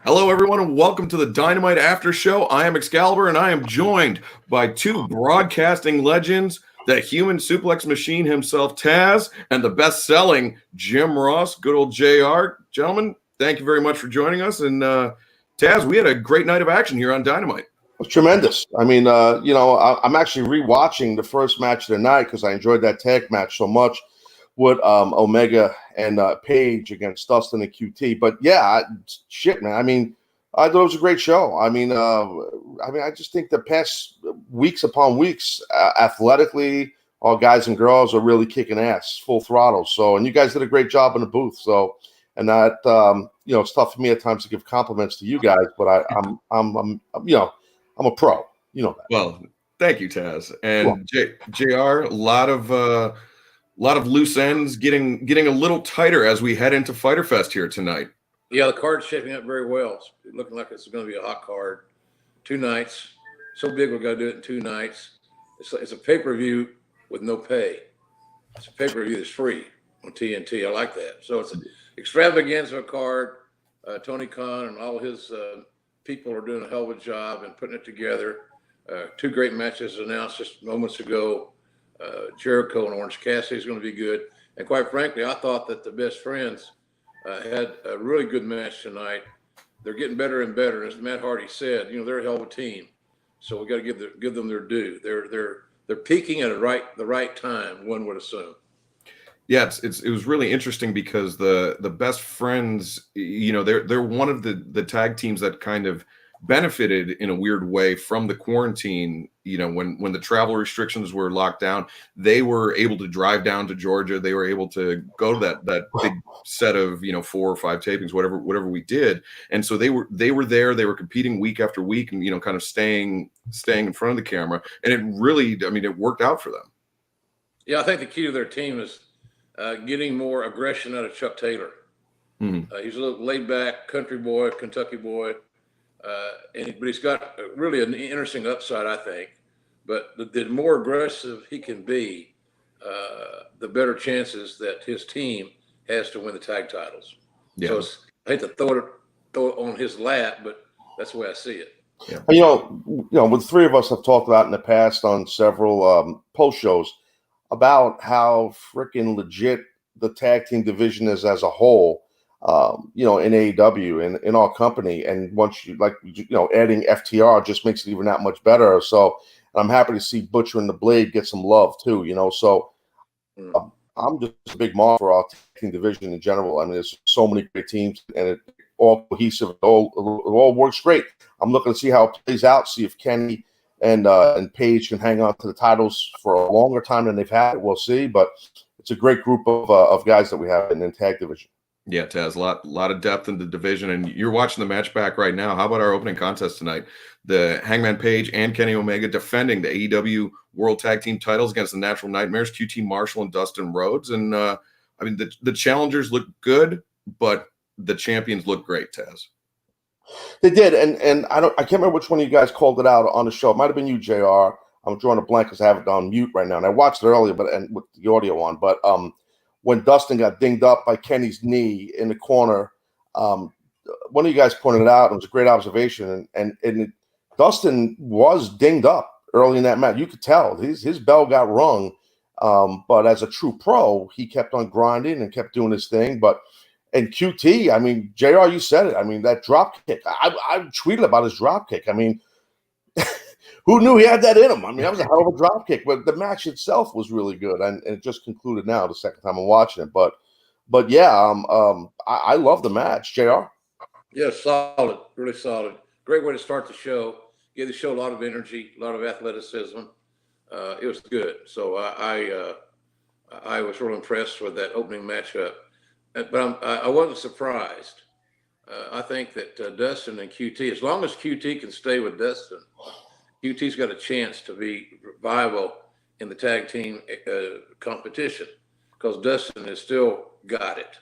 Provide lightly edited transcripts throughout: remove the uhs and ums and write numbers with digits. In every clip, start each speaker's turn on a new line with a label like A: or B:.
A: Hello, everyone, and welcome to the Dynamite After Show. I am Excalibur, and I am joined by two broadcasting legends, the human suplex machine himself, Taz, and the best-selling Jim Ross, good old JR. Gentlemen, thank you very much for joining us. And Taz, we had a great night of action here on Dynamite.
B: It was tremendous. I mean, I'm actually rewatching the first match of the night because I enjoyed that tag match so much with Omega and Page against Dustin and QT. But yeah, shit, man. I mean, I thought it was a great show. I just think the past weeks upon weeks, athletically, all guys and girls are really kicking ass, full throttle. So, and you guys did a great job in the booth. So, and that it's tough for me at times to give compliments to you guys, but I'm a pro. You know that.
A: Well, thank you, Taz. And JR, a lot of loose ends getting a little tighter as we head into Fyter Fest here tonight.
C: Yeah, the card's shaping up very well. It's looking like it's going to be a hot card. 2 nights. So big we're going to do it in 2 nights. It's a pay-per-view with no pay. It's a pay-per-view that's free on TNT. I like that. So it's an extravaganza card. Tony Khan and all his people are doing a hell of a job in putting it together. 2 great matches announced just moments ago. Jericho and Orange Cassidy is going to be good. And quite frankly, I thought that the Best Friends had a really good match tonight. They're getting better and better. As Matt Hardy said, they're a hell of a team. So we got to give them their due. They're peaking at the right time, one would assume.
A: Yeah, it was really interesting because the Best Friends, they're one of the tag teams that kind of benefited in a weird way from the quarantine. When the travel restrictions were locked down, they were able to drive down to Georgia. They were able to go to that big set of 4 or 5 tapings, whatever we did. And so they were there. They were competing week after week, and kind of staying in front of the camera. And it really, it worked out for them.
C: Yeah, I think the key to their team is getting more aggression out of Chuck Taylor.
A: Mm-hmm.
C: He's a little laid back country boy, Kentucky boy. But he's got really an interesting upside, I think. But the more aggressive he can be, the better chances that his team has to win the tag titles. Yeah. So I hate to throw it on his lap, but that's the way I see it.
B: Yeah. With 3 of us have talked about in the past on several post shows about how freaking legit the tag team division is as a whole. In AEW and in our company, and once you adding FTR just makes it even that much better. So I'm happy to see Butcher and the Blade get some love too. So I'm just a big mark for our team division in general. I mean, there's so many great teams, and it all cohesive. It all works great. I'm looking to see how it plays out. See if Kenny and Paige can hang on to the titles for a longer time than they've had. We'll see, but it's a great group of guys that we have in the tag division.
A: Yeah, Taz, a lot of depth in the division, and you're watching the match back right now. How about our opening contest tonight? The Hangman Page and Kenny Omega defending the AEW World Tag Team titles against the Natural Nightmares, QT Marshall and Dustin Rhodes. And the challengers look good, but the champions look great, Taz.
B: They did, and I can't remember which one of you guys called it out on the show. It might have been you, JR. I'm drawing a blank because I have it on mute right now, and I watched it earlier, and with the audio on, but when Dustin got dinged up by Kenny's knee in the corner, one of you guys pointed it out. It was a great observation, and Dustin was dinged up early in that match. You could tell his bell got rung, but as a true pro, he kept on grinding and kept doing his thing. And QT, I mean, JR, you said it. I mean, that drop kick. I tweeted about his drop kick. I mean, who knew he had that in him? I mean, that was a hell of a drop kick. But the match itself was really good, and it just concluded now the second time I'm watching it. But yeah, I love the match. JR?
C: Yeah, solid, really solid. Great way to start the show. Gave the show a lot of energy, a lot of athleticism. It was good. So I was really impressed with that opening matchup. But I wasn't surprised. I think that Dustin and QT, as long as QT can stay with Dustin, QT's got a chance to be viable in the tag team competition because Dustin has still got it.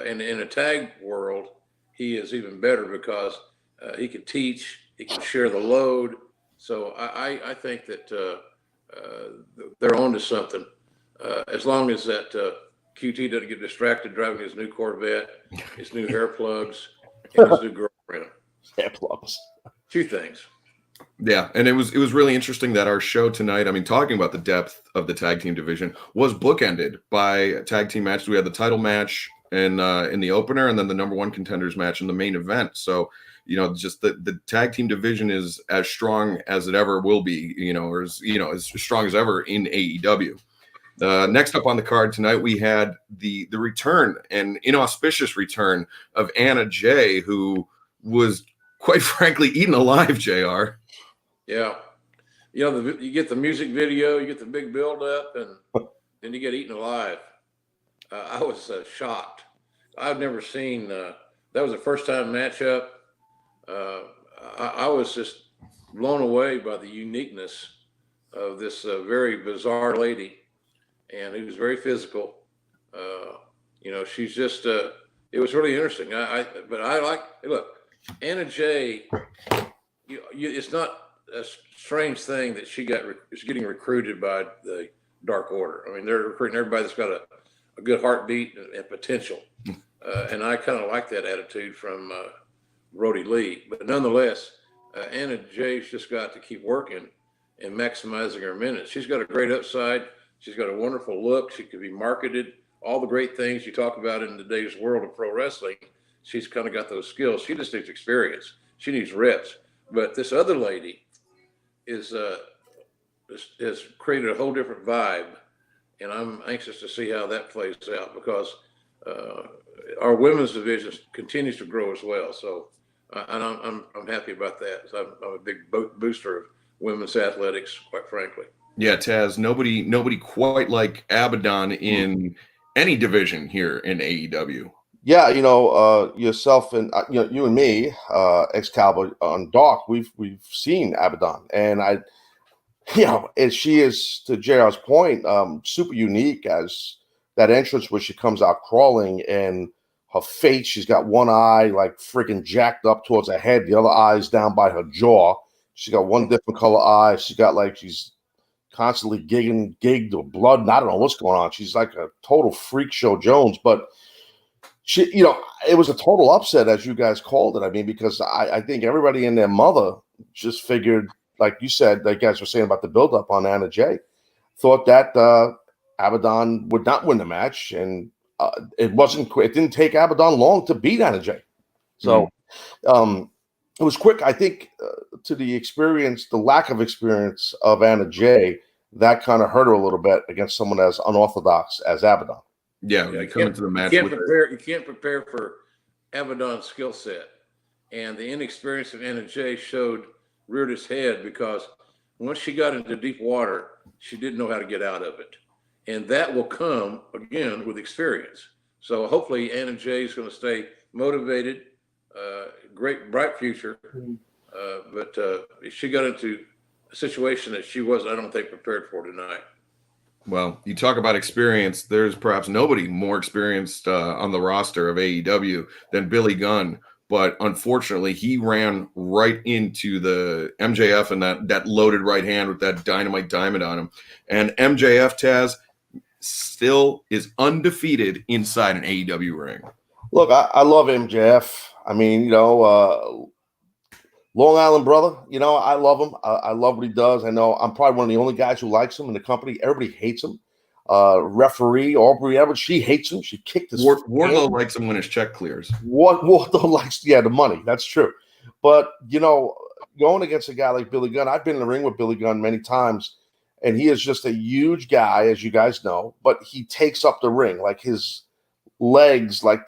C: And in a tag world, he is even better because he can teach, he can share the load. So I think that they're on to something. As long as that QT doesn't get distracted driving his new Corvette, his new hair plugs, and his new girlfriend.
B: Yeah, plugs.
C: Two things.
A: Yeah, and it was really interesting that our show tonight, I mean, talking about the depth of the tag team division, was bookended by tag team matches. We had the title match in the opener, and then the number one contenders match in the main event. So, just the tag team division is as strong as it ever will be, or as strong as ever in AEW. Next up on the card tonight, we had the return, an inauspicious return of Anna Jay, who was quite frankly eaten alive, JR.
C: Yeah. You get the music video, you get the big build up, and then you get eaten alive. I was shocked. I've never seen, that was a first time matchup. I was just blown away by the uniqueness of this very bizarre lady, and it was very physical. She's just, it was really interesting. Look, Anna Jay, it's not a strange thing that is getting recruited by the Dark Order. I mean, they're recruiting everybody that's got a good heartbeat and potential. And I kind of like that attitude from Brody Lee. But nonetheless, Anna Jay's just got to keep working and maximizing her minutes. She's got a great upside. She's got a wonderful look. She could be marketed. All the great things you talk about in today's world of pro wrestling, she's kind of got those skills. She just needs experience. She needs reps. But this other lady has created a whole different vibe, and I'm anxious to see how that plays out because our women's division continues to grow as well. So, and I'm happy about that. So I'm a big booster of women's athletics, quite frankly.
A: Yeah, Taz. Nobody quite like Abaddon in any division here in AEW.
B: Yeah, yourself and you and me, Excalibur on Dark, we've seen Abaddon, and as she is, to JR's point, super unique as that entrance where she comes out crawling, and her face, she's got one eye like freaking jacked up towards her head, the other eye is down by her jaw. She's got one different color eye. She's got she's constantly gigged or blood, and I don't know what's going on. She's like a total freak show Jones, but she, it was a total upset, as you guys called it. I mean, because I think everybody and their mother just figured, like you said, like guys were saying about the buildup on Anna Jay, thought that Abaddon would not win the match, and it didn't take Abaddon long to beat Anna Jay. So it was quick. I think to the lack of experience of Anna Jay, that kind of hurt her a little bit against someone as unorthodox as Abaddon.
A: Yeah, you come into the match.
C: You can't prepare for Abaddon's skill set, and the inexperience of Anna Jay reared its head because once she got into deep water, she didn't know how to get out of it, and that will come again with experience. So hopefully Anna Jay is going to stay motivated. Great, bright future, but she got into a situation that she wasn't, I don't think, prepared for tonight.
A: Well, you talk about experience. There's perhaps nobody more experienced on the roster of AEW than Billy Gunn. But unfortunately, he ran right into the MJF and that loaded right hand with that dynamite diamond on him. And MJF, Taz, still is undefeated inside an AEW ring.
B: Look, I love MJF. I mean, Long Island brother, I love him. I love what he does. I know I'm probably one of the only guys who likes him in the company. Everybody hates him. Referee Aubrey Edwards, she hates him. She kicked his
A: Wardlow likes him when his check clears.
B: Wardlow likes, the money. That's true. But, going against a guy like Billy Gunn, I've been in the ring with Billy Gunn many times, and he is just a huge guy, as you guys know, but he takes up the ring. Like his legs, like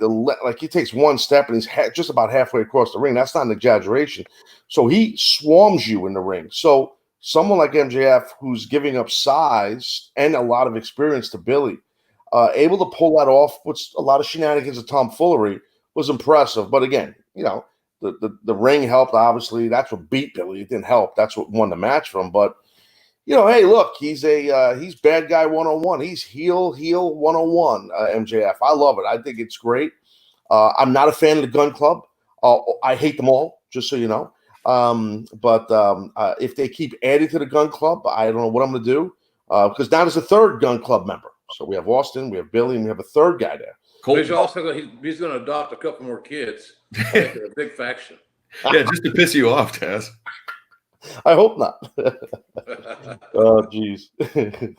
B: he takes one step and he's just about halfway across the ring. That's not an exaggeration. So he swarms you in the ring. So someone like MJF, who's giving up size and a lot of experience to Billy, able to pull that off with a lot of shenanigans and tomfoolery, was impressive. But again, the ring helped, obviously. That's what beat Billy. It didn't help. That's what won the match from. But hey, look, he's bad guy 101. He's heel 101, MJF. I love it. I think it's great. I'm not a fan of the Gun Club. I hate them all, just so you know. But if they keep adding to the Gun Club, I don't know what I'm going to do, because now there's a third Gun Club member. So we have Austin, we have Billy, and we have a third guy there.
C: He's also he's going to adopt a couple more kids I think they're a big faction.
A: Yeah, just to piss you off, Taz.
B: I hope not. Oh, geez.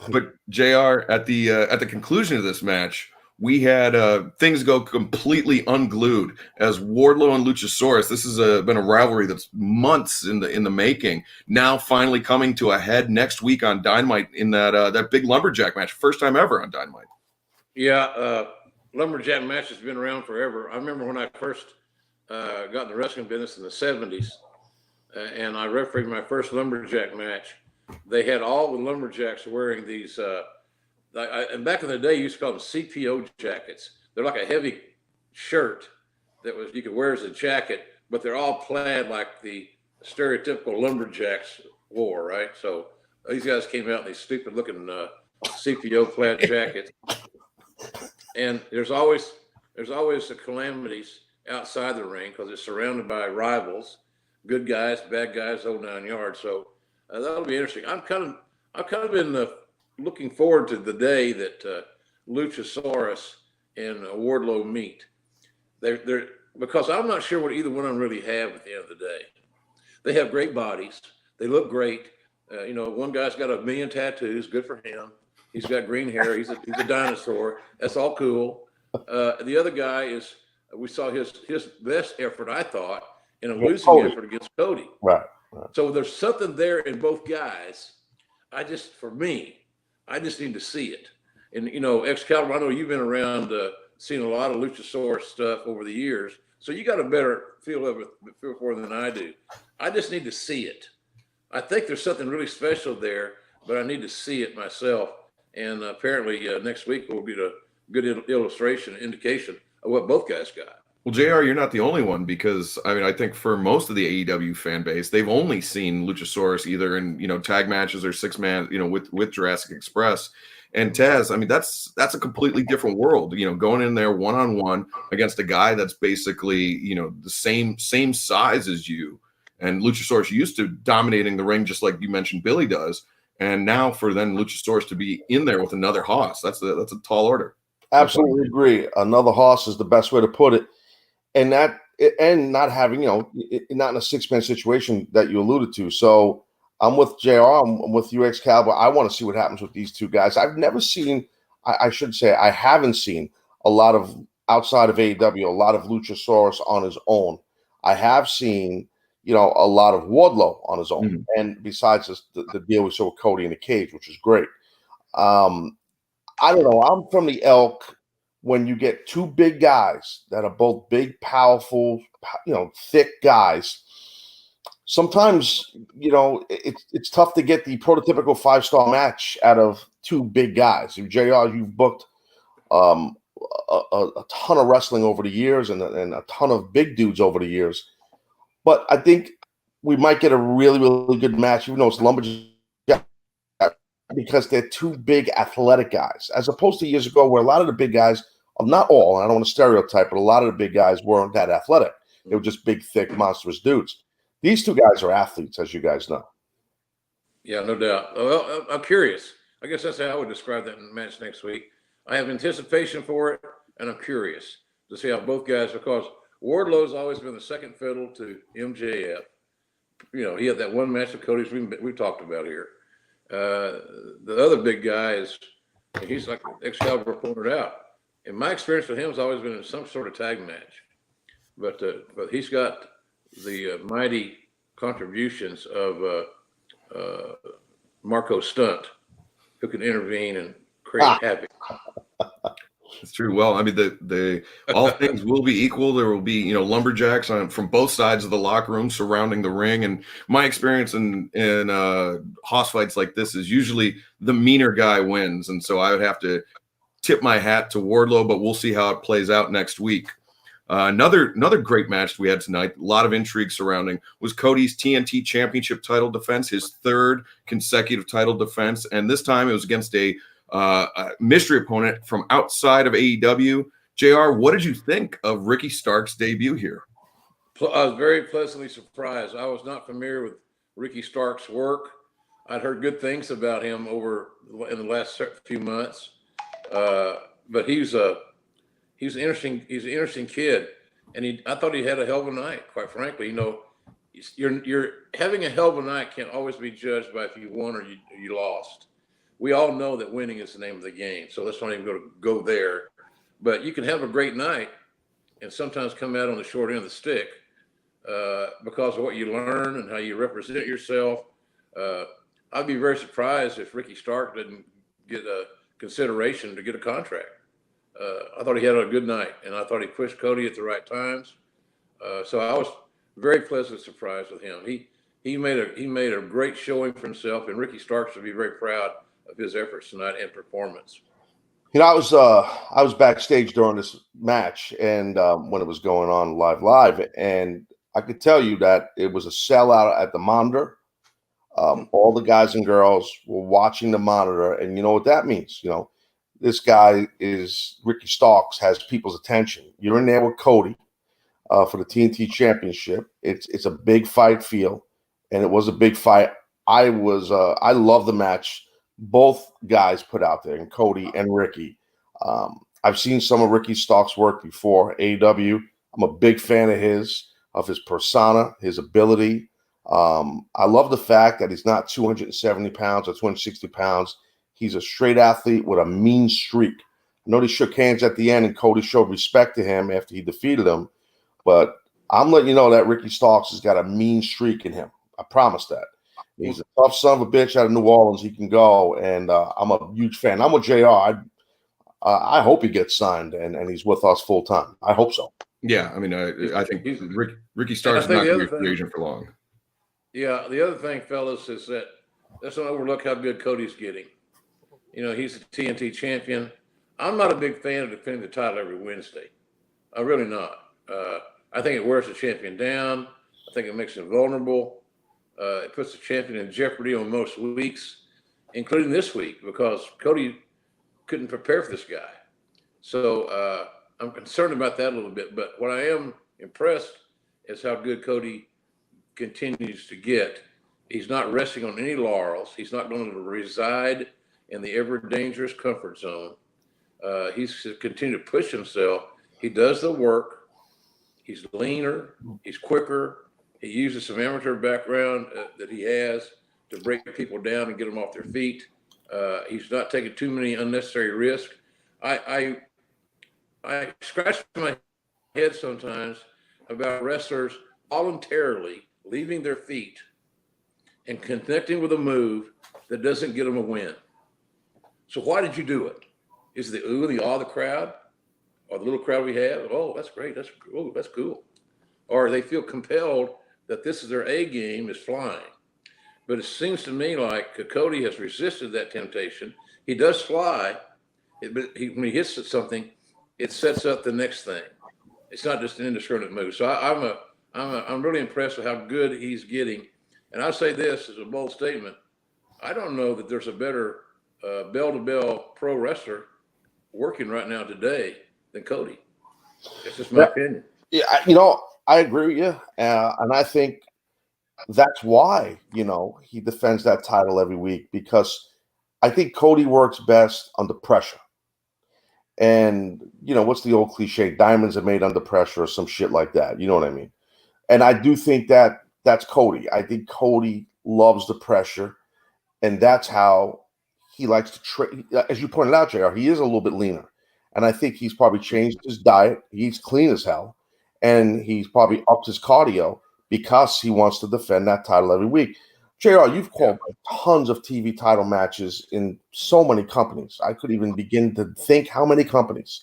A: But JR, at the conclusion of this match, we had things go completely unglued as Wardlow and Luchasaurus. This has been a rivalry that's months in the making. Now finally coming to a head next week on Dynamite in that big lumberjack match, first time ever on Dynamite.
C: Yeah, lumberjack match has been around forever. I remember when I first got in the wrestling business in the 70s, and I refereed my first lumberjack match. They had all the lumberjacks wearing these. And back in the day, you used to call them CPO jackets. They're like a heavy shirt that was you could wear as a jacket, but they're all plaid like the stereotypical lumberjacks wore, right? So these guys came out in these stupid-looking CPO plaid jackets, and there's always the calamities outside the ring because it's surrounded by rivals, good guys, bad guys, whole 9 yards. So that'll be interesting. I've kind of been looking forward to the day that Luchasaurus and Wardlow meet. They're because I'm not sure what either one of them really have at the end of the day. They have great bodies. They look great. One guy's got 1 million tattoos. Good for him. He's got green hair. He's a dinosaur. That's all cool. The other guy is. We saw his best effort, I thought, in a losing effort against Cody.
B: Right.
C: So there's something there in both guys. For me, I just need to see it. And, Excalibur, I know you've been around seeing a lot of Luchasaurus stuff over the years, so you got a better feel for it than I do. I just need to see it. I think there's something really special there, but I need to see it myself. And apparently next week will be a good illustration, indication of what both guys got.
A: Well, JR, you're not the only one because I think for most of the AEW fan base, they've only seen Luchasaurus either in tag matches or 6-man with Jurassic Express. And Taz, that's a completely different world. Going in there one-on-one against a guy that's basically the same size as you. And Luchasaurus used to dominating the ring just like you mentioned Billy does. And now for then Luchasaurus to be in there with another hoss, that's a tall order.
B: Absolutely agree. Another hoss is the best way to put it. And not having, not in a 6-man situation that you alluded to. So I'm with JR. I'm with you, Excalibur. I want to see what happens with these two guys. I've never seen, I should say, I haven't seen a lot of outside of AEW, a lot of Luchasaurus on his own. I have seen, a lot of Wardlow on his own. Mm-hmm. And besides the deal we saw with Cody in the cage, which is great. I don't know. I'm from the elk. When you get two big guys that are both big, powerful, thick guys, sometimes, it's tough to get the prototypical 5-star match out of two big guys. JR, you've booked a ton of wrestling over the years and a ton of big dudes over the years. But I think we might get a really, really good match, even though it's lumberjack, because they're two big athletic guys, as opposed to years ago where a lot of the big guys, not all, and I don't want to stereotype, but a lot of the big guys weren't that athletic. They were just big, thick, monstrous dudes. These two guys are athletes, as you guys know.
C: Yeah, no doubt. Well, I'm curious. I guess that's how I would describe that match next week. I have anticipation for it, and I'm curious to see how both guys, because Wardlow's always been the second fiddle to MJF. He had that one match with Cody's we've talked about here. The other big guy he's like Excalibur pointed out. And my experience with him has always been in some sort of tag match, but he's got the mighty contributions of Marco Stunt, who can intervene and create havoc.
A: It's true. Well, the all things will be equal. There will be lumberjacks from both sides of the locker room surrounding the ring. And my experience in hoss fights like this is usually the meaner guy wins, and so I would have to tip my hat to Wardlow, but we'll see how it plays out next week. Another great match we had tonight, a lot of intrigue surrounding, was Cody's TNT Championship title defense, his third consecutive title defense, and this time it was against a mystery opponent from outside of AEW. JR, what did you think of Ricky Stark's debut here?
C: I was very pleasantly surprised. I was not familiar with Ricky Stark's work. I'd heard good things about him in the last few months. But he's an interesting kid. And I thought he had a hell of a night, quite frankly. You know, you're having a hell of a night can't always be judged by if you won or you lost. We all know that winning is the name of the game, so let's not even go there. But you can have a great night and sometimes come out on the short end of the stick because of what you learn and how you represent yourself. I'd be very surprised if Ricky Stark didn't get a consideration to get a contract. I thought he had a good night, and I thought he pushed Cody at the right times. So I was very pleasantly surprised with him. He made a great showing for himself, and Ricky Stark should be very proud of his efforts tonight and performance.
B: You know, I was backstage during this match, and when it was going on live, and I could tell you that it was a sellout at the monitor. All the guys and girls were watching the monitor, and you know what that means. You know, this guy is Ricky Starks, has people's attention. You're in there with Cody for the TNT Championship. It's a big fight feel, and it was a big fight. I love the match both guys put out there, and Cody and Ricky. I've seen some of Ricky Starks' work before, AEW. I'm a big fan of his persona, his ability. I love the fact that he's not 270 pounds or 260 pounds. He's a straight athlete with a mean streak. I know they shook hands at the end, and Cody showed respect to him after he defeated him. But I'm letting you know that Ricky Starks has got a mean streak in him. I promise that. He's a tough son of a bitch out of New Orleans. He can go, and I'm a huge fan. I'm with JR. I hope he gets signed and he's with us full time. I hope so.
A: Yeah, I mean, I think Ricky Starks is not going to be a free agent for long.
C: Yeah, the other thing, fellas, is that let's not overlook how good Cody's getting. You know, he's a TNT champion. I'm not a big fan of defending the title every Wednesday. I'm really not. I think it wears the champion down. I think it makes him vulnerable. It puts the champion in jeopardy on most weeks, including this week, because Cody couldn't prepare for this guy. So I'm concerned about that a little bit. But what I am impressed is how good Cody continues to get. He's not resting on any laurels. He's not going to reside in the ever dangerous comfort zone. He's continued to push himself. He does the work. He's leaner. He's quicker. He uses some amateur background that he has to break people down and get them off their feet. He's not taking too many unnecessary risks. I scratch my head sometimes about wrestlers voluntarily leaving their feet and connecting with a move that doesn't get them a win. So why did you do it? Is it the ooh and the awe of the crowd, or the little crowd we have? Oh, that's great. That's cool. Or they feel compelled that this is their A game is flying. But it seems to me like Cody has resisted that temptation. He does fly, but when he hits something, it sets up the next thing. It's not just an indiscriminate move. So I'm really impressed with how good he's getting. And I say this as a bold statement. I don't know that there's a better bell-to-bell pro wrestler working right now today than Cody. That's just my opinion.
B: Yeah, you know, I agree with you. And I think that's why, you know, he defends that title every week, because I think Cody works best under pressure. And, you know, what's the old cliche? Diamonds are made under pressure or some shit like that. You know what I mean? And I do think that that's Cody. I think Cody loves the pressure, and that's how he likes to train. As you pointed out, JR, he is a little bit leaner. And I think he's probably changed his diet. He's clean as hell. And he's probably upped his cardio because he wants to defend that title every week. JR, you've called tons of TV title matches in so many companies. I could even begin to think how many companies.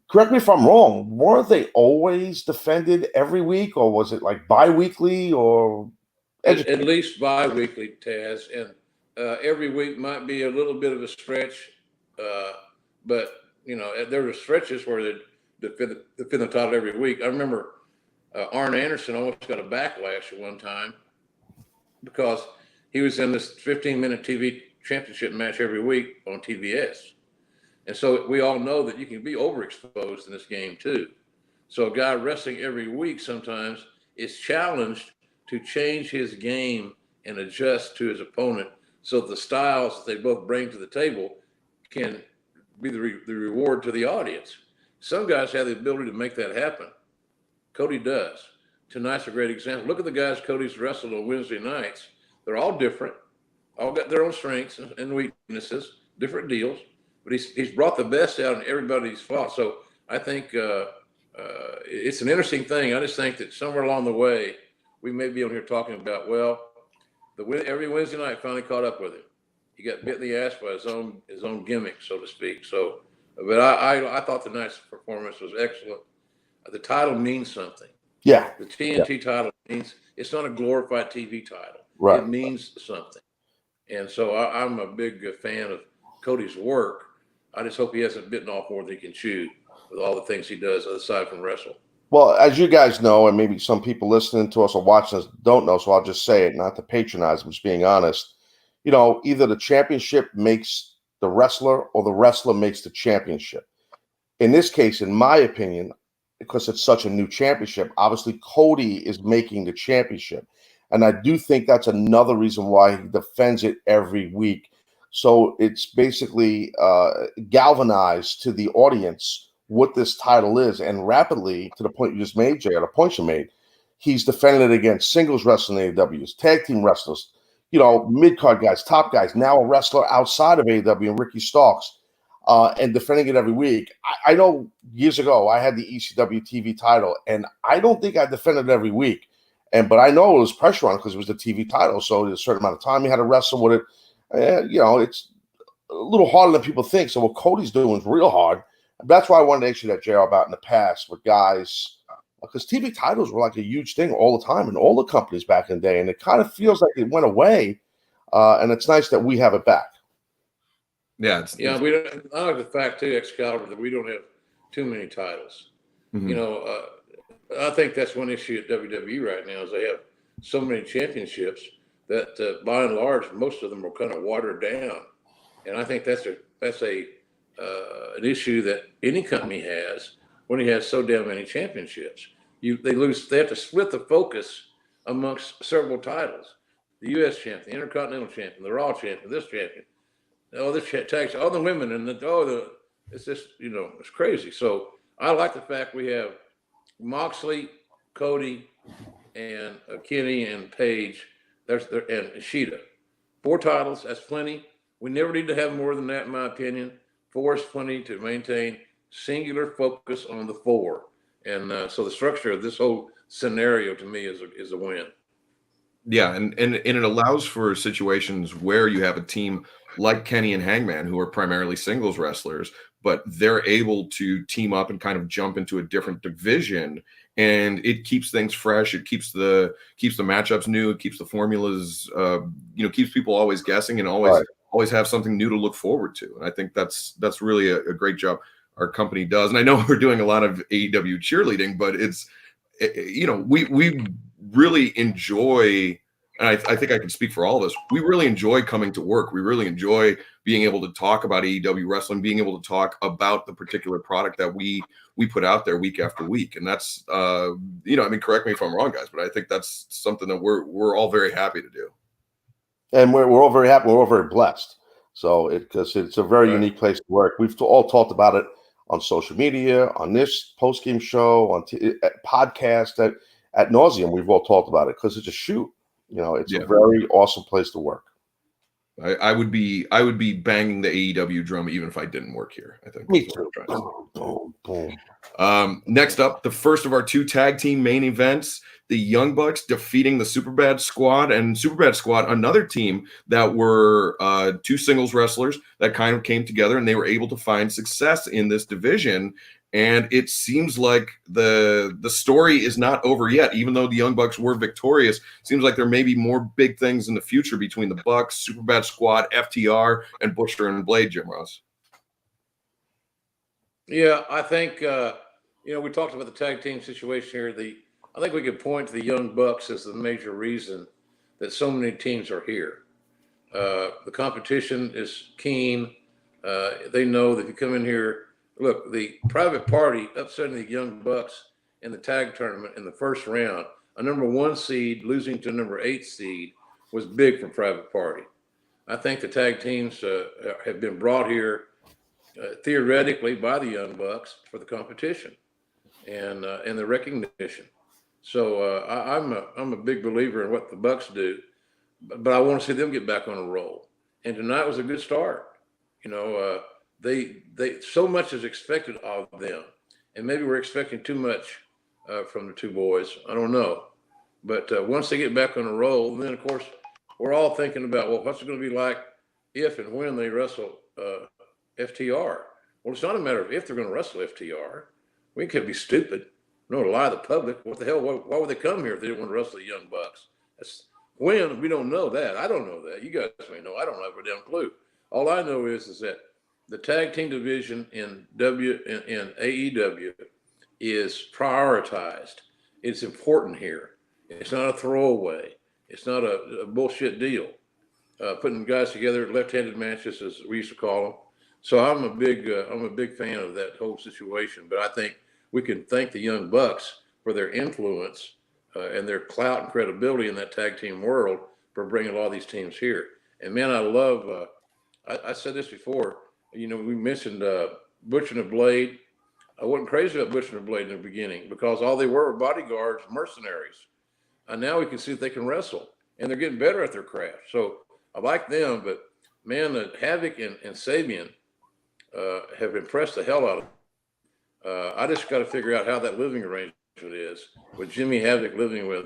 B: Correct me if I'm wrong. Weren't they always defended every week, or was it like bi-weekly or?
C: At least bi-weekly, Taz. And every week might be a little bit of a stretch. But, you know, there were stretches where they defend the title every week. I remember Arn Anderson almost got a backlash at one time because he was in this 15-minute TV championship match every week on TBS. And so we all know that you can be overexposed in this game too. So a guy wrestling every week sometimes is challenged to change his game and adjust to his opponent so that the styles that they both bring to the table can be the reward to the audience. Some guys have the ability to make that happen. Cody does. Tonight's a great example. Look at the guys Cody's wrestled on Wednesday nights. They're all different, all got their own strengths and weaknesses, different deals. But he's brought the best out in everybody he's fought. So I think it's an interesting thing. I just think that somewhere along the way, we may be on here talking about, well, every Wednesday night finally caught up with him. He got bit in the ass by his own gimmick, so to speak. So, but I thought tonight's performance was excellent. The title means something.
B: Yeah.
C: The TNT title means it's not a glorified TV title.
B: Right.
C: It means something. And so I'm a big fan of Cody's work. I just hope he hasn't bitten off more than he can chew with all the things he does aside from wrestle.
B: Well, as you guys know, and maybe some people listening to us or watching us don't know, so I'll just say it, not to patronize, I'm just being honest. You know, either the championship makes the wrestler or the wrestler makes the championship. In this case, in my opinion, because it's such a new championship, obviously Cody is making the championship. And I do think that's another reason why he defends it every week. So it's basically galvanized to the audience what this title is. And rapidly, to the point you just made, Jay, or the point you made, he's defending it against singles wrestling AEWs, tag team wrestlers, you know, mid-card guys, top guys, now a wrestler outside of AEW and Ricky Starks. And defending it every week. I know years ago I had the ECW TV title, and I don't think I defended it every week. But I know it was pressure on it because it was the TV title. So there's a certain amount of time you had to wrestle with it. You know, it's a little harder than people think. So what Cody's doing is real hard. That's why I wanted to ask you that, JR, about in the past with guys, because TV titles were like a huge thing all the time in all the companies back in the day. And it kind of feels like it went away. And it's nice that we have it back.
A: Yeah,
C: we don't. I like the fact too, Excalibur, that we don't have too many titles.
A: Mm-hmm.
C: You know, I think that's one issue at WWE right now is they have so many championships that by and large most of them are kind of watered down, and I think that's an issue that any company has when he has so damn many championships. They have to split the focus amongst several titles: the U.S. champion, the Intercontinental champion, the Raw champion, this champion. Oh, this tags all the women and it's just, you know, it's crazy. So I like the fact we have Moxley, Cody, and Kenny and Paige. And Ishida. 4 titles, that's plenty. We never need to have more than that, in my opinion. 4 is plenty to maintain singular focus on the 4. And so the structure of this whole scenario to me is a win.
A: Yeah, and it allows for situations where you have a team like Kenny and Hangman, who are primarily singles wrestlers, but they're able to team up and kind of jump into a different division, and it keeps things fresh. It keeps the matchups new. It keeps the formulas, keeps people always guessing and always have something new to look forward to. And I think that's really a great job our company does. And I know we're doing a lot of AEW cheerleading, but we really enjoy. And I think I can speak for all of us. We really enjoy coming to work. We really enjoy being able to talk about AEW wrestling, being able to talk about the particular product that we put out there week after week. And that's, correct me if I'm wrong, guys, but I think that's something that we're all very happy to do.
B: And we're all very happy. We're all very blessed. So because it's a very unique place to work. We've all talked about it on social media, on this post-game show, on podcast at nauseum. We've all talked about it because it's a shoot. You know, it's a very awesome place to work.
A: I would be banging the AEW drum even if I didn't work here. I think.
B: Me too.
A: Next up, the first of our 2 tag team main events: the Young Bucks defeating the Superbad Squad, and Superbad Squad, another team that were 2 singles wrestlers that kind of came together, and they were able to find success in this division. And it seems like the story is not over yet, even though the Young Bucks were victorious. Seems like there may be more big things in the future between the Bucks, Superbad Squad, FTR, and Butcher and Blade, Jim Ross.
C: Yeah, I think, we talked about the tag team situation here. I think we could point to the Young Bucks as the major reason that so many teams are here. The competition is keen. They know that if you come in here, look, the Private Party upsetting the Young Bucks in the tag tournament in the first round, a number 1 seed losing to a number 8 seed was big for Private Party. I think the tag teams have been brought here theoretically by the Young Bucks for the competition. and the recognition. So I'm a big believer in what the Bucks do, but I want to see them get back on a roll. And tonight was a good start. You know, they so much is expected of them, and maybe we're expecting too much from the two boys. I don't know, but once they get back on a roll, then of course we're all thinking about, well, what's it going to be like if and when they wrestle FTR? Well, it's not a matter of if they're going to wrestle FTR. We could be stupid. No, to lie to the public. What the hell? Why would they come here if they didn't want to wrestle the Young Bucks? That's when we don't know that. I don't know that. You guys may know. I don't have a damn clue. All I know is that the tag team division in AEW is prioritized. It's important here. It's not a throwaway. It's not a bullshit deal. Putting guys together, left-handed matches, as we used to call them. So I'm a big fan of that whole situation. But I think we can thank the Young Bucks for their influence and their clout and credibility in that tag team world for bringing a lot of these teams here. And man, I love. I said this before. You know, we mentioned Butcher and the Blade. I wasn't crazy about Butcher and the Blade in the beginning because all they were bodyguards, mercenaries. And now we can see that they can wrestle, and they're getting better at their craft. So I like them, but man, Havoc and Sabian have impressed the hell out of me. I just got to figure out how that living arrangement is with Jimmy Havoc living with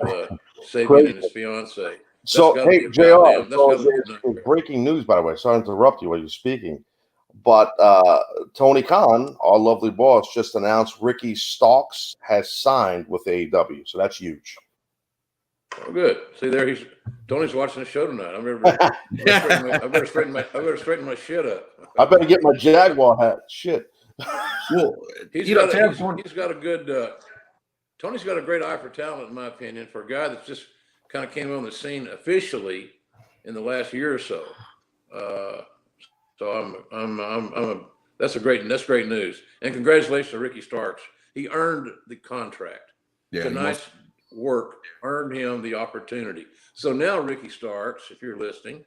C: Sabian and his fiance.
B: So, hey, JR, it's breaking news, by the way. Sorry to interrupt you while you're speaking. But Tony Khan, our lovely boss, just announced Ricky Starks has signed with AEW. So that's huge.
C: Oh, good. See there, Tony's watching the show tonight. I better straighten my shit up.
B: I better get my Jaguar hat. Shit.
C: Well, he's got a good. Tony's got a great eye for talent, in my opinion, for a guy that's just kind of came on the scene officially in the last year or so. So that's great news. And congratulations to Ricky Starks. He earned the contract.
A: Yeah,
C: tonight's work earned him the opportunity. So now, Ricky Starks, if you're listening,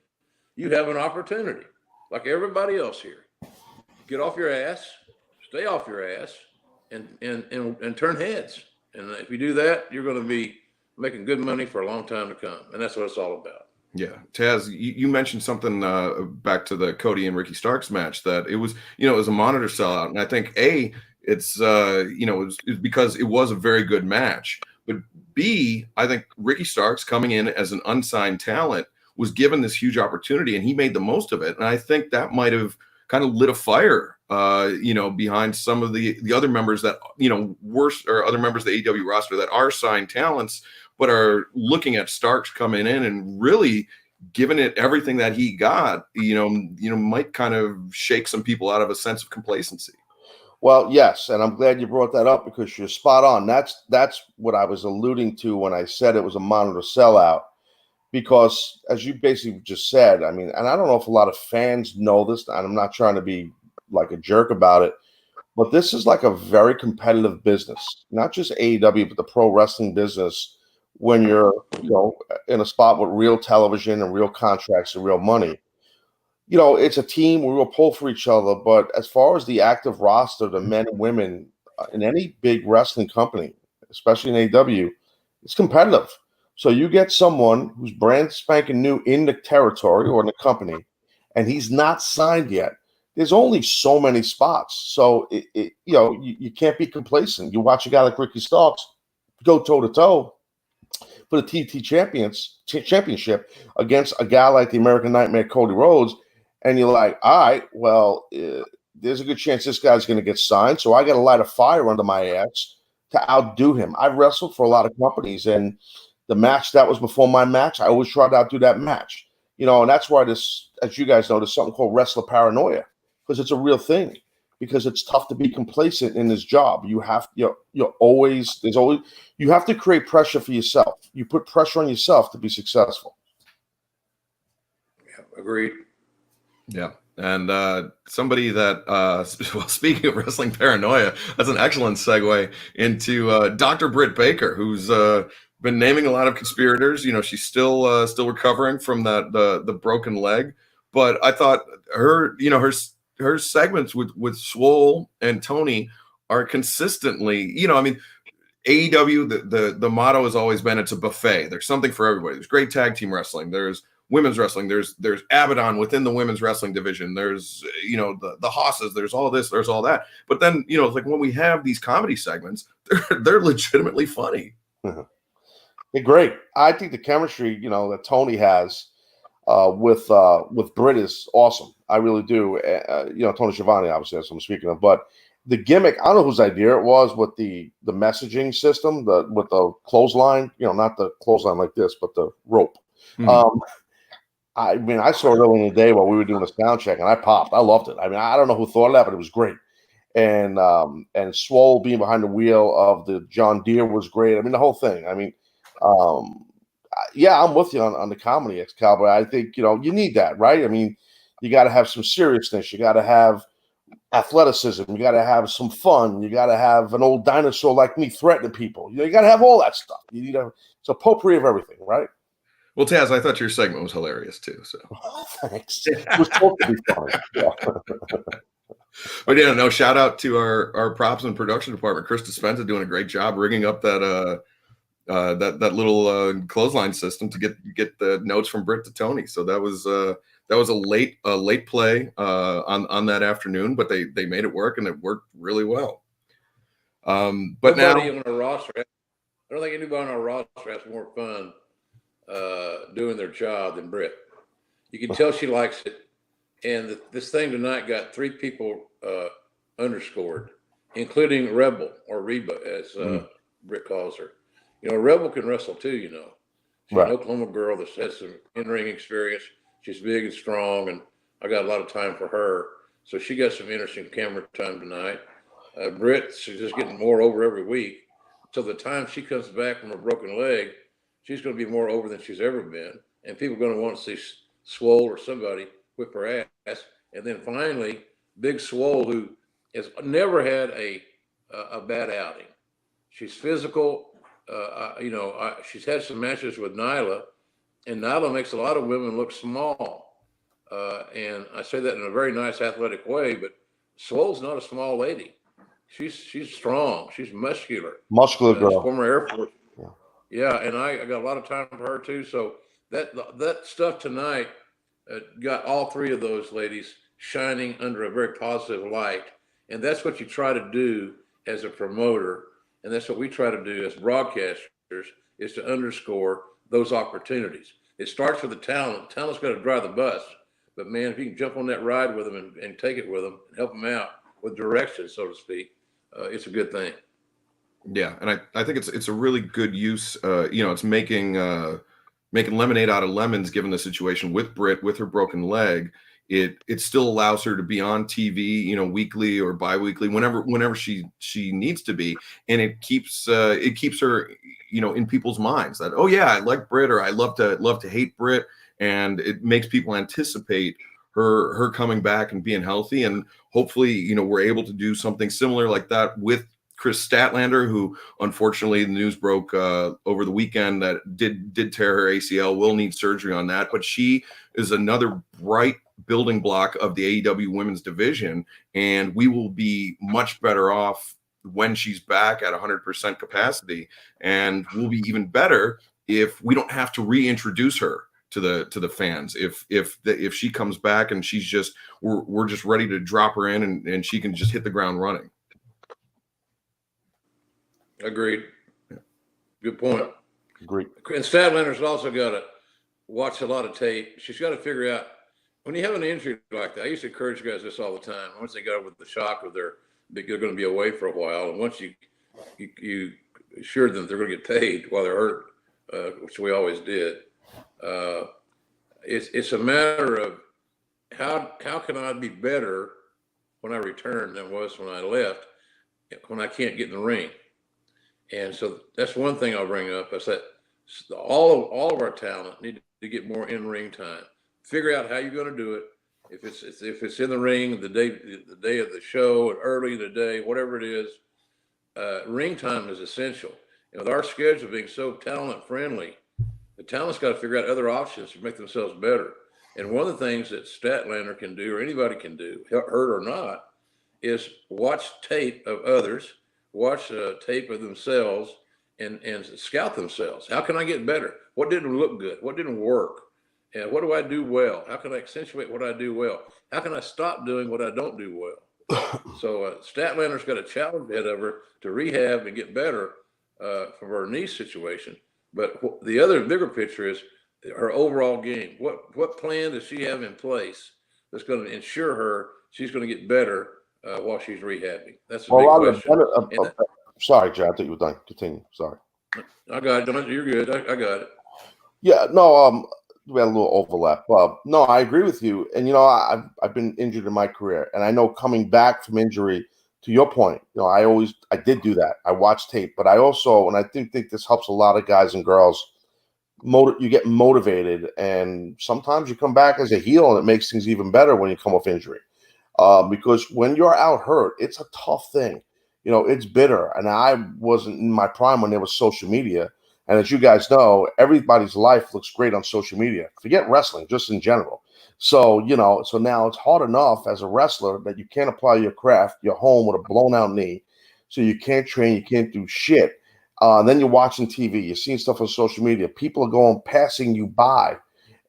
C: you have an opportunity, like everybody else here. Get off your ass, stay off your ass, and turn heads. And if you do that, you're going to be making good money for a long time to come. And that's what it's all about.
A: Yeah, Taz, you mentioned something back to the Cody and Ricky Starks match that it was a monitor sellout, and I think it's it was because it was a very good match, but B, I think Ricky Starks coming in as an unsigned talent was given this huge opportunity, and he made the most of it, and I think that might have kind of lit a fire, behind some of the other members that or other members of the AEW roster that are signed talents, but are looking at Starks coming in and really giving it everything that he got, might kind of shake some people out of a sense of complacency.
B: Well, yes, and I'm glad you brought that up because you're spot on. That's what I was alluding to when I said it was a monitor sellout, because as you basically just said, I mean, and I don't know if a lot of fans know this, and I'm not trying to be like a jerk about it, but this is like a very competitive business, not just AEW, but the pro wrestling business. When you're, in a spot with real television and real contracts and real money, it's a team. We will pull for each other. But as far as the active roster, the men and women in any big wrestling company, especially in AEW, it's competitive. So you get someone who's brand spanking new in the territory or in the company, and he's not signed yet. There's only so many spots. So, you can't be complacent. You watch a guy like Ricky Starks go toe-to-toe for the TT championship against a guy like the American Nightmare Cody Rhodes, and you're like, all right, well, there's a good chance this guy's going to get signed, so I got to light a fire under my ass to outdo him. I've wrestled for a lot of companies, and the match that was before my match, I always try to outdo that match, and that's why this, as you guys know, there's something called wrestler paranoia, because it's a real thing. Because it's tough to be complacent in this job. You have, you have to create pressure for yourself. You put pressure on yourself to be successful.
C: Yeah, agreed.
A: Yeah. And somebody that, speaking of wrestling paranoia, that's an excellent segue into Dr. Britt Baker, who's been naming a lot of conspirators. She's still recovering from the broken leg. But I thought her segments with Swole and Tony are consistently, I mean, AEW, the motto has always been it's a buffet. There's something for everybody. There's great tag team wrestling. There's women's wrestling. There's Abaddon within the women's wrestling division. There's the Hosses. There's all this. There's all that. But then like when we have these comedy segments, they're legitimately funny.
B: They're great. I think the chemistry that Tony has with Britt is awesome. I really do. Tony Schiavone, obviously, that's what I'm speaking of, but. The gimmick, I don't know whose idea it was with the messaging system, with the clothesline, not the clothesline like this, but the rope. Mm-hmm. I mean, I saw it early in the day while we were doing a sound check, and I popped. I loved it. I mean, I don't know who thought of that, but it was great. And Swole being behind the wheel of the John Deere was great. I mean, the whole thing. I mean, yeah, I'm with you on the comedy, ex-Cowboy. I think, you need that, right? I mean, you got to have some seriousness. You got to have athleticism. You got to have some fun. You got to have an old dinosaur like me threatening people. You got to have all that stuff. You need it's a potpourri of everything, right?
A: Well, Taz, I thought your segment was hilarious too. So
B: thanks. It was supposed to be fun. Yeah.
A: But no, shout out to our props and production department. Chris Dispenza doing a great job rigging up that little clothesline system to get the notes from Britt to Tony. So that was a late play on that afternoon, but they made it work, and it worked really well. But
C: nobody on our roster, I don't think anybody on our roster has more fun doing their job than Britt. You can tell she likes it. And this thing tonight got 3 people underscored, including Rebel, or Reba, as Britt calls her. Rebel can wrestle too, She's an Oklahoma girl that has some in-ring experience. She's big and strong, and I got a lot of time for her. So she got some interesting camera time tonight. Britt, she's just getting more over every week. So the time she comes back from a broken leg, she's going to be more over than she's ever been. And people are going to want to see Swole or somebody whip her ass. And then finally, Big Swole, who has never had a bad outing. She's physical. She's had some matches with Nyla, and Nyla makes a lot of women look small. And I say that in a very nice athletic way, but Swole's not a small lady. She's strong. She's muscular.
B: Muscular girl.
C: Former Air Force. Yeah, and I got a lot of time for her too. So that stuff tonight got all 3 of those ladies shining under a very positive light. And that's what you try to do as a promoter. And that's what we try to do as broadcasters, is to underscore those opportunities. It starts with the talent. Talent's got to drive the bus. But, man, if you can jump on that ride with them and take it with them and help them out with direction, so to speak, it's a good thing.
A: Yeah, and I think it's a really good use. It's making lemonade out of lemons, given the situation with Britt, with her broken leg. It still allows her to be on TV, weekly or biweekly, whenever she needs to be, and it keeps her, in people's minds that, oh yeah, I like Britt, or I love to hate Britt, and it makes people anticipate her coming back and being healthy, and hopefully, we're able to do something similar like that with Chris Statlander, who unfortunately the news broke over the weekend that did tear her ACL, will need surgery on that, but she is another bright building block of the AEW women's division, and we will be much better off when she's back at 100% capacity, and we'll be even better if we don't have to reintroduce her to the fans. If she comes back and she's just we're just ready to drop her in and she can just hit the ground running.
C: Agreed. Yeah. Good point.
B: Agreed.
C: And Statlander's also got to watch a lot of tape. She's got to figure out, when you have an injury like that, I used to encourage guys this all the time. Once they got over the shock of they're going to be away for a while, and once you assure them they're going to get paid while they're hurt, which we always did, it's a matter of how can I be better when I return than was when I left, when I can't get in the ring. And so that's one thing I'll bring up, is that all of our talent need to get more in-ring time. Figure out how you're going to do it. If it's in the ring the day of the show, or early in the day, whatever it is, ring time is essential. And with our schedule being so talent friendly, the talent's got to figure out other options to make themselves better. And one of the things that Statlander can do, or anybody can do, hurt or not, is watch tape of others, watch tape of themselves, and scout themselves. How can I get better? What didn't look good? What didn't work? And what do I do well? How can I accentuate what I do well? How can I stop doing what I don't do well? So Statlander's got a challenge ahead of her to rehab and get better from her knee situation. But the other bigger picture is her overall game. What plan does she have in place that's going to ensure her she's going to get better while she's rehabbing? That's a big question.
B: Sorry, Jay, I thought you were done. Continue. Sorry.
C: I got it. You're good. I got it.
B: Yeah, no, we had a little overlap. No, I agree with you. And I've been injured in my career, and I know coming back from injury, to your point, I did do that. I watched tape, but I also, and I think this helps a lot of guys and girls, you get motivated, and sometimes you come back as a heel, and it makes things even better when you come off injury. Because when you're out hurt, it's a tough thing. It's bitter. And I wasn't in my prime when there was social media. And as you guys know, everybody's life looks great on social media. Forget wrestling, just in general. So, so now it's hard enough as a wrestler that you can't apply your craft. You're home with a blown out knee. So you can't train, you can't do shit. Then you're watching TV, you're seeing stuff on social media. People are passing you by.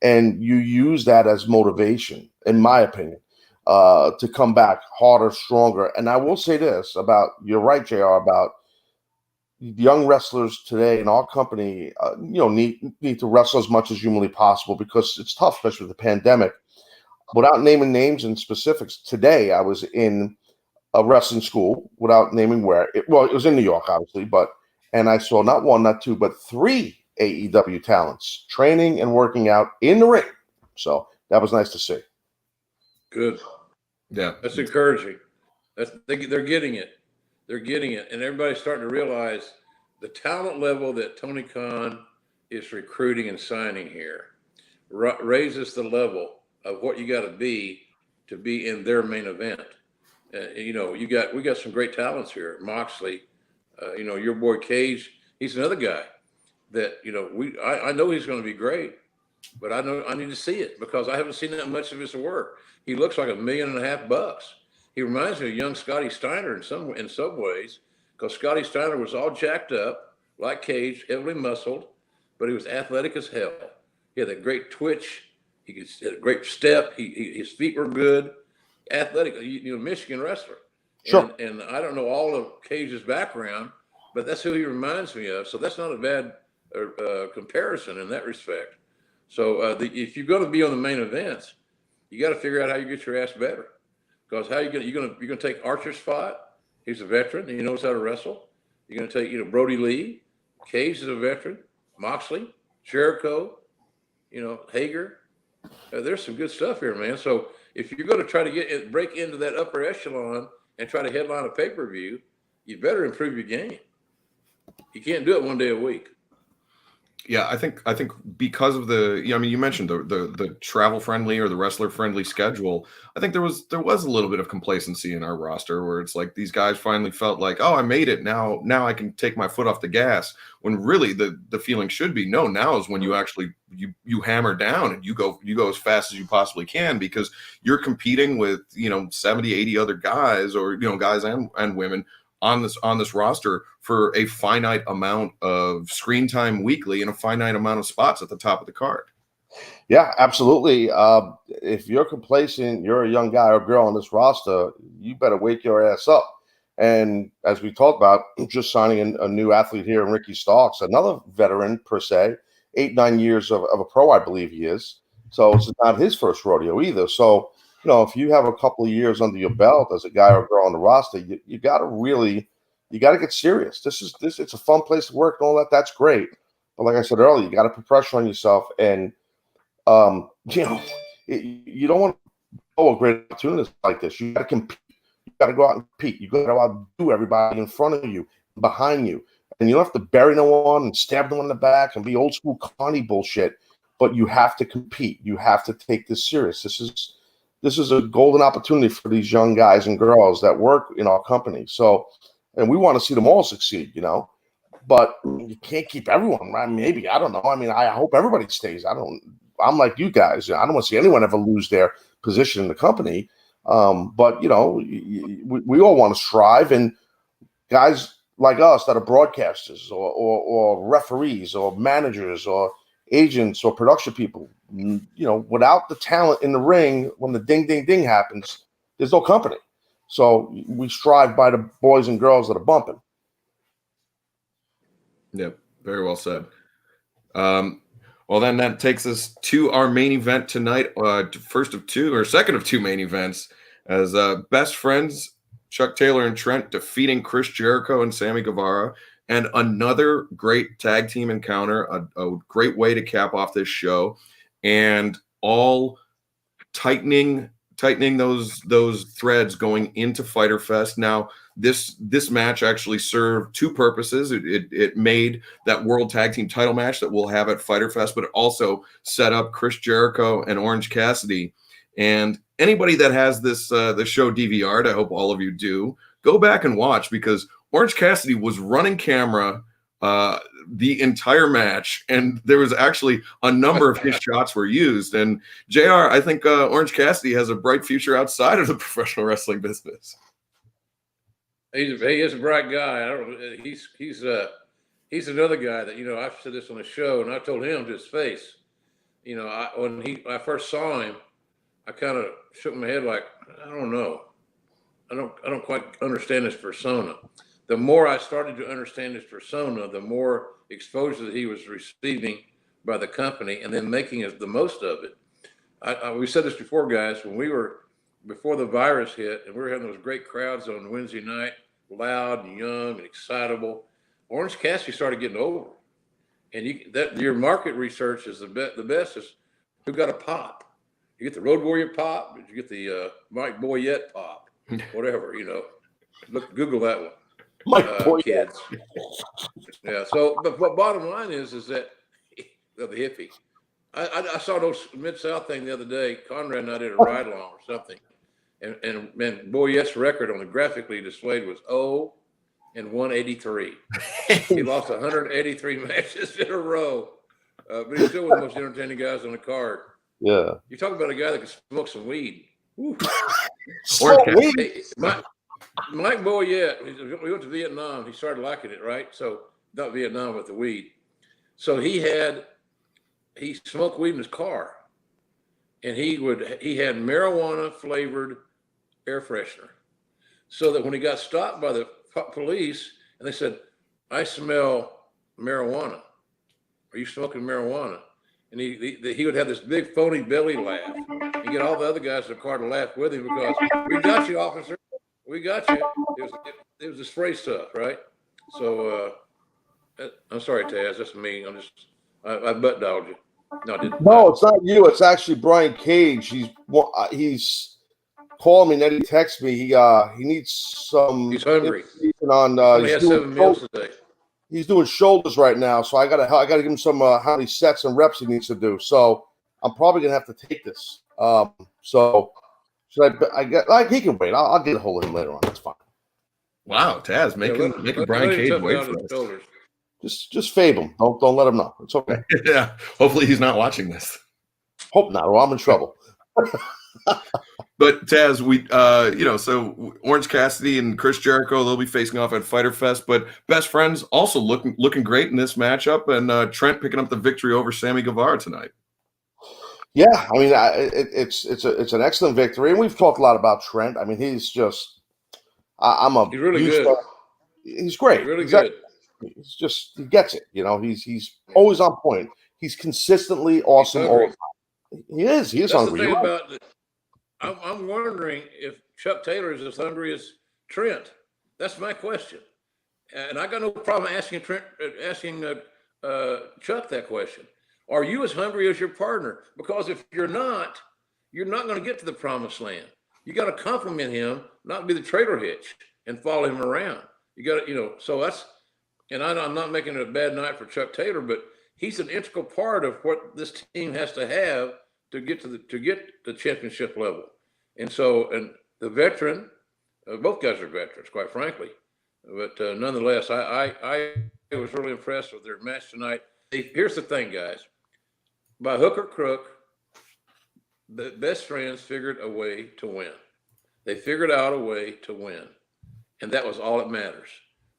B: And you use that as motivation, in my opinion, to come back harder, stronger. And I will say this you're right, JR, about young wrestlers today in our company, need to wrestle as much as humanly possible because it's tough, especially with the pandemic. Without naming names and specifics, today I was in a wrestling school, without naming where. It was in New York, obviously, and I saw not one, not two, but 3 AEW talents training and working out in the ring. So that was nice to see.
C: Good.
A: Yeah.
C: That's encouraging. They're getting it. They're getting it. And everybody's starting to realize the talent level that Tony Khan is recruiting and signing here raises the level of what you got to be in their main event. We got some great talents here. Moxley, your boy Cage, he's another guy that, I know he's going to be great, but I know I need to see it because I haven't seen that much of his work. He looks like $1.5 million. He reminds me of young Scotty Steiner in some ways, because Scotty Steiner was all jacked up, like Cage, heavily muscled, but he was athletic as hell. He had a great twitch. He had a great step. His feet were good, athletic. Michigan wrestler.
B: Sure.
C: And I don't know all of Cage's background, but that's who he reminds me of. So that's not a bad comparison in that respect. So if you're going to be on the main events, you got to figure out how you get your ass better. Because you're gonna take Archer's spot. He's a veteran. He knows how to wrestle. You're gonna take Brody Lee. Cage is a veteran. Moxley, Jericho, Hager. There's some good stuff here, man. So if you're gonna try to break into that upper echelon and try to headline a pay-per-view, you better improve your game. You can't do it one day a week.
A: Yeah, I think because of you mentioned the travel friendly or the wrestler friendly schedule. I think there was a little bit of complacency in our roster where it's like these guys finally felt like, oh, I made it. Now I can take my foot off the gas. When really the feeling should be, no, now is when you actually you hammer down and you go as fast as you possibly can, because you're competing with 70, 80 other guys, or guys and women on this roster for a finite amount of screen time weekly and a finite amount of spots at the top of the card.
B: Yeah, absolutely. If you're complacent, you're a young guy or girl on this roster, you better wake your ass up. And as we talked about, just signing a new athlete here in Ricky Starks, another veteran per se, 8-9 years of a pro, I believe he is. So it's not his first rodeo either. So, if you have a couple of years under your belt as a guy or girl on the roster, you got to get serious. It's a fun place to work and all that. That's great. But like I said earlier, you got to put pressure on yourself. And, you don't want to go a great opportunity like this. You got to compete. You got to go out and compete. You got to outdo everybody in front of you, behind you. And you don't have to bury no one and stab them in the back and be old school Connie bullshit. But you have to compete. You have to take this serious. This is a golden opportunity for these young guys and girls that work in our company. So, and we want to see them all succeed, but you can't keep everyone, right? Maybe, I don't know. I mean, I hope everybody stays. I'm like you guys. I don't want to see anyone ever lose their position in the company. But we all want to strive, and guys like us that are broadcasters or referees or managers or agents or production people, without the talent in the ring, when the ding, ding, ding happens, there's no company. So we strive by the boys and girls that are bumping.
A: Yep. Very well said. Well, then that takes us to our main event tonight, second of two main events, as best friends Chuck Taylor and Trent defeating Chris Jericho and Sammy Guevara, and another great tag team encounter, a great way to cap off this show, and all tightening those threads going into Fyter Fest. Now, this match actually served two purposes. It made that World Tag Team title match that we'll have at Fyter Fest, but it also set up Chris Jericho and Orange Cassidy. And anybody that has this the show DVR'd, I hope all of you do, go back and watch, because Orange Cassidy was running camera the entire match, and there was actually a number of his shots were used. And JR, I think Orange Cassidy has a bright future outside of the professional wrestling business.
C: He is a bright guy. He's another guy that, I've said this on the show, and I told him to his face, when I first saw him, I kind of shook my head like, I don't know. I don't quite understand his persona. The more I started to understand his persona, the more exposure that he was receiving by the company, and then making the most of it. We said this before, guys, before the virus hit, and we were having those great crowds on Wednesday night, loud and young and excitable. Orange Cassidy started getting over, and your market research is the best is who got a pop. You get the Road Warrior pop, you get the Mike Boyette pop, whatever, Google that one. Kids. Yeah. So, but bottom line is that the hippie. I saw those Mid-South thing the other day. Conrad and I did a ride along or something, and Boyette's record on the graphically displayed was 0-183. He lost 183 matches in a row, but he's still one of the most entertaining guys on the card.
B: Yeah.
C: You talk about a guy that can smoke some weed.
B: Weed.
C: Mike Boyette, we went to Vietnam. He started liking it, right? So not Vietnam, but the weed. So he smoked weed in his car, and he had marijuana flavored air freshener, so that when he got stopped by the police and they said, "I smell marijuana. Are you smoking marijuana?" And he would have this big phony belly laugh and get all the other guys in the car to laugh with him, because we got you, officer. We got you. It was the spray stuff, right? So I'm sorry, Taz. That's me. I butt dialed you.
B: No, it's not you. It's actually Brian Cage. He's calling me. And then he texts me. He needs some.
C: He's hungry.
B: On
C: he has 7 meals a day.
B: He's doing shoulders right now, so I gotta give him some how many sets and reps he needs to do. So I'm probably gonna have to take this. So should I he can wait. I'll get a hold of him later on. That's fine.
A: Wow, Taz making Brian Cage wait for us.
B: Just fave him. Don't let him know. It's okay.
A: Yeah. Hopefully he's not watching this.
B: Hope not, or I'm in trouble.
A: But Taz, so Orange Cassidy and Chris Jericho, they'll be facing off at Fyter Fest. But best friends also looking great in this matchup, and Trent picking up the victory over Sammy Guevara tonight.
B: Yeah, I mean it's an excellent victory, and we've talked a lot about Trent. I mean, he's just
C: he's really good.
B: He's great.
C: He's really good.
B: He's just he gets it. He's always on point. He's consistently awesome. He is. He is
C: That's
B: hungry.
C: The thing about I'm wondering if Chuck Taylor is as hungry as Trent. That's my question, and I got no problem asking Chuck that question. Are you as hungry as your partner? Because if you're not going to get to the promised land. You got to compliment him, not be the trailer hitch and follow him around. You got to, so that's. And I'm not making it a bad night for Chuck Taylor, but he's an integral part of what this team has to have to get the championship level. And so, and the veteran, both guys are veterans, quite frankly. But nonetheless, I was really impressed with their match tonight. Here's the thing, guys. By hook or crook, the best friends figured a way to win. They figured out a way to win, and that was all that matters.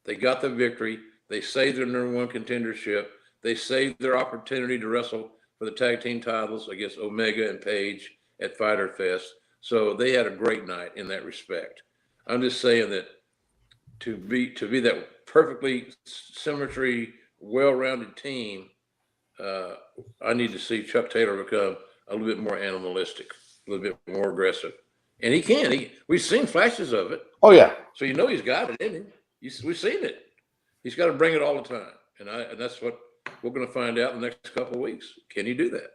C: They got the victory. They saved their number one contendership. They saved their opportunity to wrestle for the tag team titles against Omega and Page at Fyter Fest. So they had a great night in that respect. I'm just saying that to be that perfectly symmetry, well-rounded team, I need to see Chuck Taylor become a little bit more animalistic, a little bit more aggressive. And he can. We've seen flashes of it.
B: Oh yeah.
C: So he's got it in him. We've seen it. He's got to bring it all the time. And that's what we're going to find out in the next couple of weeks. Can he do that?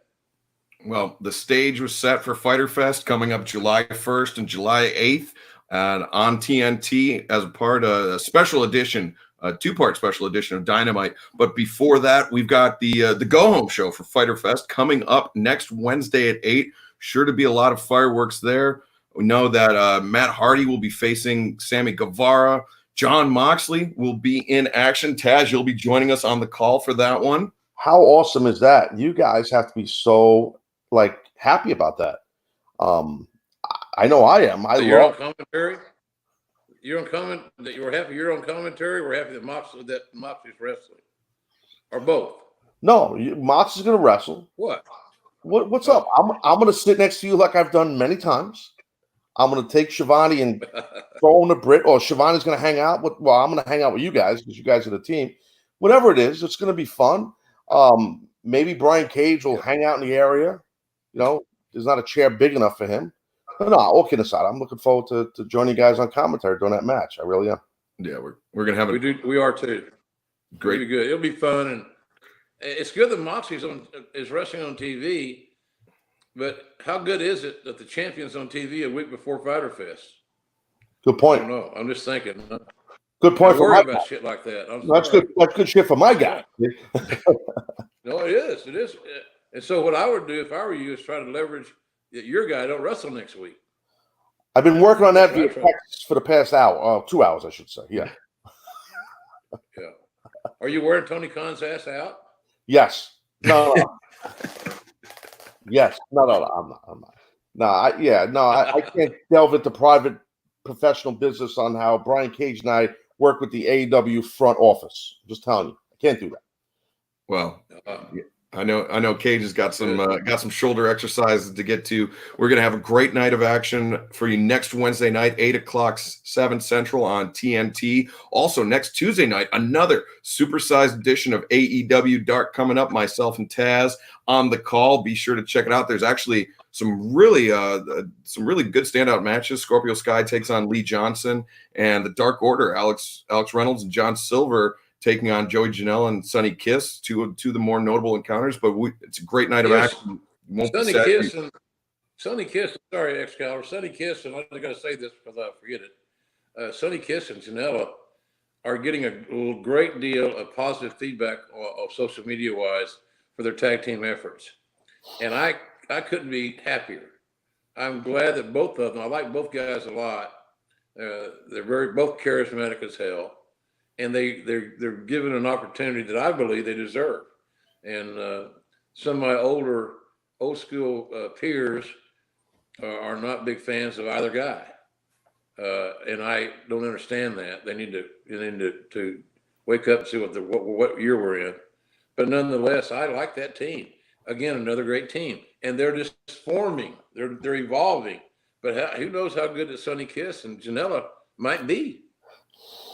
A: Well, the stage was set for Fyter Fest coming up July 1st and July 8th on TNT as a part of a special edition, a two-part special edition of Dynamite. But before that, we've got the go-home show for Fyter Fest coming up next Wednesday at 8. Sure to be a lot of fireworks there. We know that Matt Hardy will be facing Sammy Guevara. John Moxley will be in action. Taz, you'll be joining us on the call for that one.
B: How awesome is that? You guys have to be so happy about that. I know I am.
C: So you're on commentary. You're on comment that you were happy. You're on commentary. We're happy that Moxley's wrestling, or both.
B: No, Mox is going to wrestle. What's up? I'm going to sit next to you like I've done many times. I'm going to take Shivani and throw in a Brit, or Shivani's going to hang out with. Well, I'm going to hang out with you guys because you guys are the team. Whatever it is, it's going to be fun. Maybe Brian Cage will hang out in the area. There's not a chair big enough for him. No, all kidding aside, I'm looking forward to joining you guys on commentary during that match. I really am.
A: Yeah, we're gonna have it.
C: We are too.
A: Great.
C: It'll be good. It'll be fun, and it's good that Moxley's is wrestling on TV. But how good is it that the champion's on TV a week before Fyter Fest?
B: Good
C: I
B: point.
C: don't know. I'm just thinking.
B: Good point.
C: Worry about shit like that.
B: That's good. That's good shit for my guy.
C: No, it is. It is. And so what I would do if I were you is try to leverage that your guy don't wrestle next week.
B: I've been working on that via text for the past hour, 2 hours, I should say. Yeah.
C: Yeah. Are you wearing Tony Khan's ass out?
B: Yes. No. Yes. No. I'm not. No. I can't delve into private professional business on how Brian Cage and I work with the AEW front office. I'm just telling you, I can't do that.
A: Well, I know Cage has got some shoulder exercises to get to. We're going to have a great night of action for you next Wednesday night, 8 o'clock, 7 Central on TNT. Also, next Tuesday night, another supersized edition of AEW Dark coming up. Myself and Taz on the call. Be sure to check it out. There's actually some really good standout matches. Scorpio Sky takes on Lee Johnson, and the Dark Order, Alex Reynolds and John Silver taking on Joey Janela and Sonny Kiss, two of the more notable encounters. But it's a great night of action.
C: Sonny Kiss. Sorry, Excalibur. Sonny Kiss, and I'm going to say this because I forget it. Sonny Kiss and Janela are getting a great deal of positive feedback of social media wise for their tag team efforts, and I couldn't be happier. I'm glad that both of them. I like both guys a lot. They're both charismatic as hell. And they're given an opportunity that I believe they deserve. And some of my old school peers are not big fans of either guy, and I don't understand that. They need to wake up and see what year we're in. But nonetheless, I like that team. Again, another great team, and they're just forming. They're evolving. But who knows how good that Sonny Kiss and Janela might be?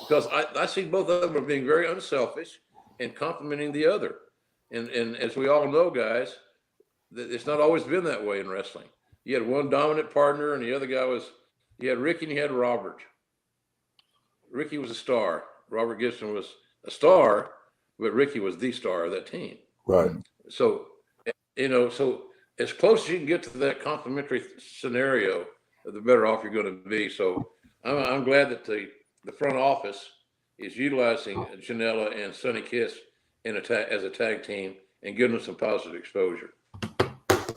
C: Because I see both of them are being very unselfish and complimenting the other. And as we all know, guys, it's not always been that way in wrestling. You had one dominant partner, and the other guy you had Ricky and you had Robert. Ricky was a star. Robert Gibson was a star, but Ricky was the star of that team.
B: Right.
C: So, so as close as you can get to that complimentary scenario, the better off you're going to be. So I'm glad that the front office is utilizing Janela and Sonny Kiss as a tag team and giving them some positive exposure.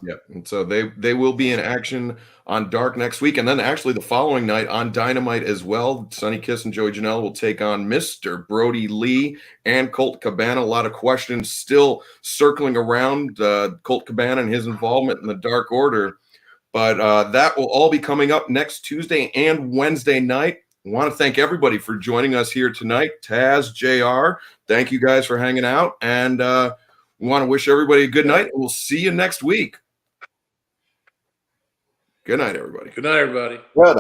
A: Yeah, and so they will be in action on Dark next week, and then actually the following night on Dynamite as well. Sonny Kiss and Joey Janela will take on Mr. Brody Lee and Colt Cabana. A lot of questions still circling around Colt Cabana and his involvement in the Dark Order. But that will all be coming up next Tuesday and Wednesday night. I want to thank everybody for joining us here tonight. Taz, JR, thank you guys for hanging out. And we want to wish everybody a good night. And we'll see you next week. Good night, everybody.
C: Good night, everybody.
B: Well done.